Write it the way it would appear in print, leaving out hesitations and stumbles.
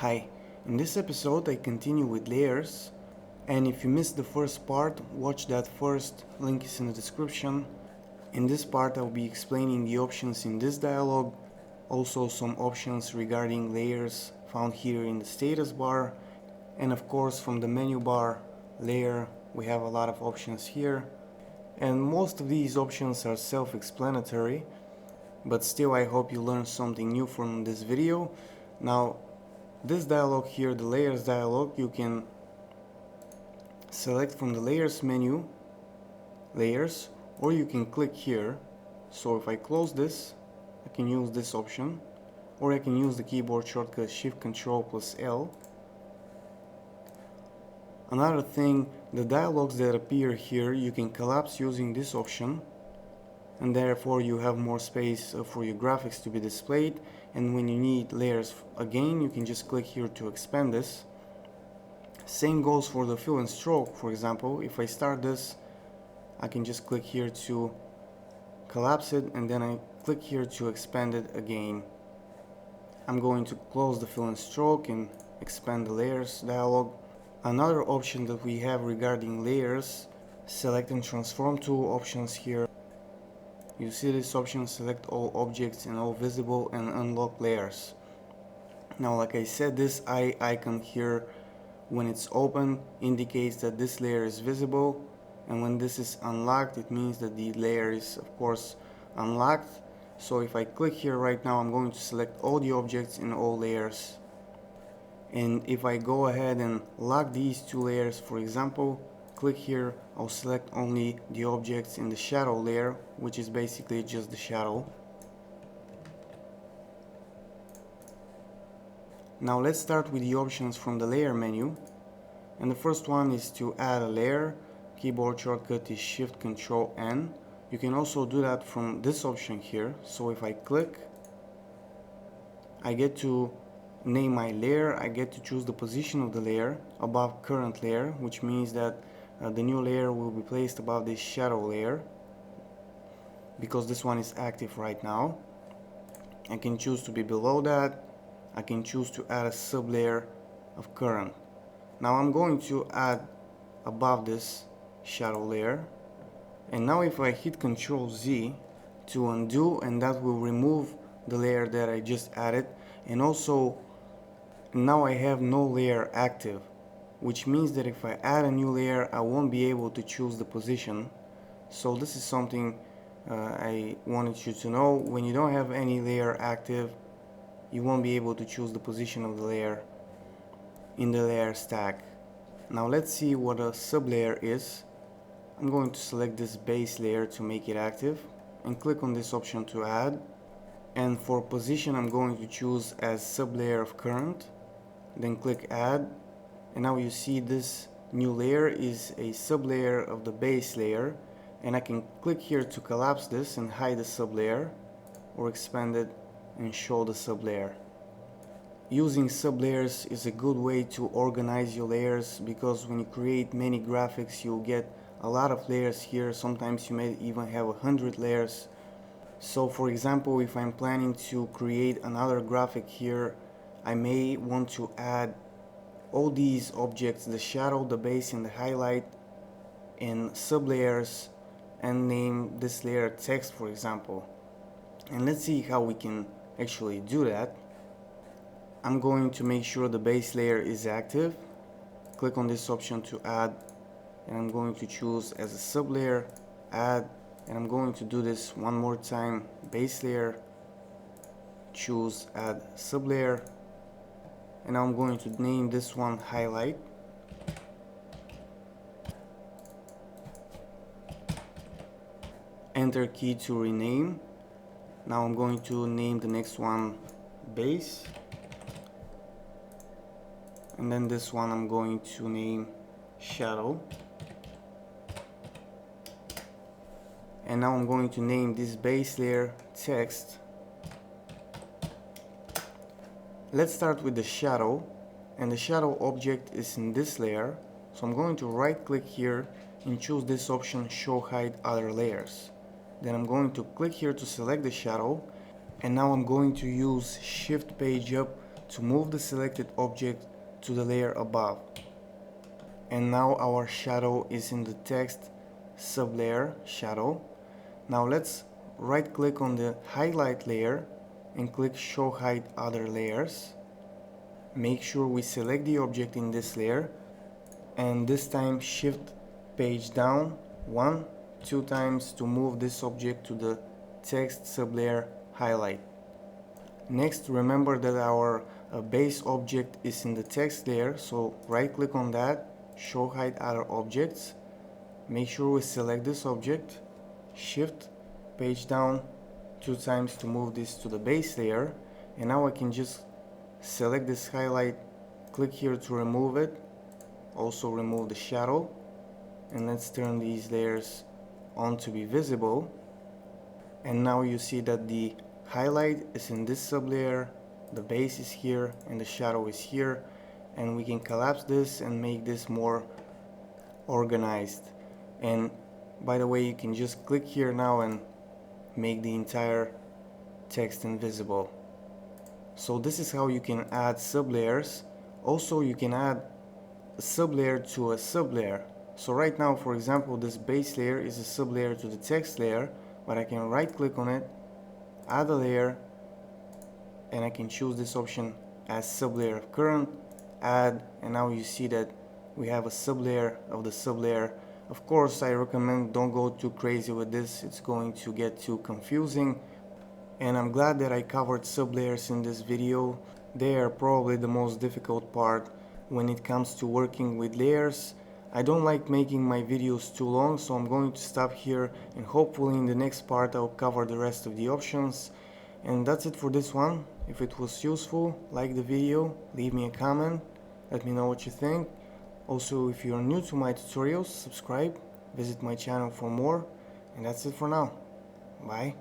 Hi, in this episode I continue with layers, and if you missed the first part, watch that first, link is in the description. In this part I'll be explaining the options in this dialog, also some options regarding layers found here in the status bar, and of course from the menu bar, layer, we have a lot of options here, and most of these options are self-explanatory, but still I hope you learned something new from this video. Now, this dialog here, the layers dialog, you can select from the layers menu, layers, or you can click here. So if I close this, I can use this option, or I can use the keyboard shortcut Shift Control plus L. Another thing, the dialogs that appear here, you can collapse using this option, and therefore you have more space for your graphics to be displayed. And when you need layers again, you can just click here to expand this. Same goes for the fill and stroke. For example, if I start this, I can just click here to collapse it, and then I click here to expand it again. I'm going to close the fill and stroke and expand the layers dialog. Another option that we have regarding layers, select and transform tool options here. You see this option, select all objects and all visible and unlock layers. Now, like I said, this eye icon here, when it's open, indicates that this layer is visible, and when this is unlocked, it means that the layer is of course unlocked. So if I click here right now, I'm going to select all the objects in all layers. And if I go ahead and lock these two layers, for example, click here, I'll select only the objects in the shadow layer, which is basically just the shadow. Now let's start with the options from the layer menu, and the first one is to add a layer. Keyboard shortcut is Shift Control N. You can also do that from this option here. So if I click, I get to name my layer, I get to choose the position of the layer above current layer, which means that the new layer will be placed above this shadow layer because this one is active right now. I can choose to be below that. I can choose to add a sublayer of current. Now I'm going to add above this shadow layer, and now if I hit Ctrl Z to undo, and that will remove the layer that I just added, and also now I have no layer active, which means that if I add a new layer, I won't be able to choose the position. So this is something I wanted you to know. When you don't have any layer active, you won't be able to choose the position of the layer in the layer stack. Now let's see what a sublayer is. I'm going to select this base layer to make it active and click on this option to add. And for position, I'm going to choose as sublayer of current, then click add. And now you see this new layer is a sublayer of the base layer, and I can click here to collapse this and hide the sublayer, or expand it and show the sublayer. Using sublayers is a good way to organize your layers, because when you create many graphics you'll get a lot of layers here. Sometimes you may even have 100 layers. So for example, if I'm planning to create another graphic here, I may want to add all these objects, the shadow, the base, and the highlight, in sublayers, and name this layer text, for example. And let's see how we can actually do that. I'm going to make sure the base layer is active. Click on this option to add, and I'm going to choose as a sublayer, add, and I'm going to do this one more time. Base layer, choose add sublayer, and now I'm going to name this one highlight. Enter key to rename. Now I'm going to name the next one base, and then this one I'm going to name shadow. And now I'm going to name this base layer text. Let's start with the shadow, and the shadow object is in this layer. So I'm going to right click here and choose this option, show hide other layers. Then I'm going to click here to select the shadow, and now I'm going to use shift page up to move the selected object to the layer above. And now our shadow is in the text sublayer shadow. Now let's right click on the highlight layer and click show hide other layers. Make sure we select the object in this layer, and this time shift page down 2 times to move this object to the text sublayer highlight. Next, remember that our base object is in the text layer, so right click on that, show hide other objects. Make sure we select this object, shift page down 2 times to move this to the base layer, and now I can just select this highlight, click here to remove it, also remove the shadow, and let's turn these layers on to be visible. And now you see that the highlight is in this sublayer, the base is here, and the shadow is here, and we can collapse this and make this more organized. And by the way, you can just click here now and make the entire text invisible. So this is how you can add sublayers. Also, you can add a sublayer to a sublayer. So right now, for example, this base layer is a sublayer to the text layer, but I can right click on it, add a layer, and I can choose this option as sublayer of current, add, and now you see that we have a sublayer of the sublayer. Of course, I recommend don't go too crazy with this, it's going to get too confusing. And I'm glad that I covered sublayers in this video. They are probably the most difficult part when it comes to working with layers. I don't like making my videos too long, so I'm going to stop here, and hopefully in the next part I'll cover the rest of the options. And that's it for this one. If it was useful, like the video, leave me a comment, let me know what you think. Also, if you're new to my tutorials, subscribe, visit my channel for more, and that's it for now. Bye.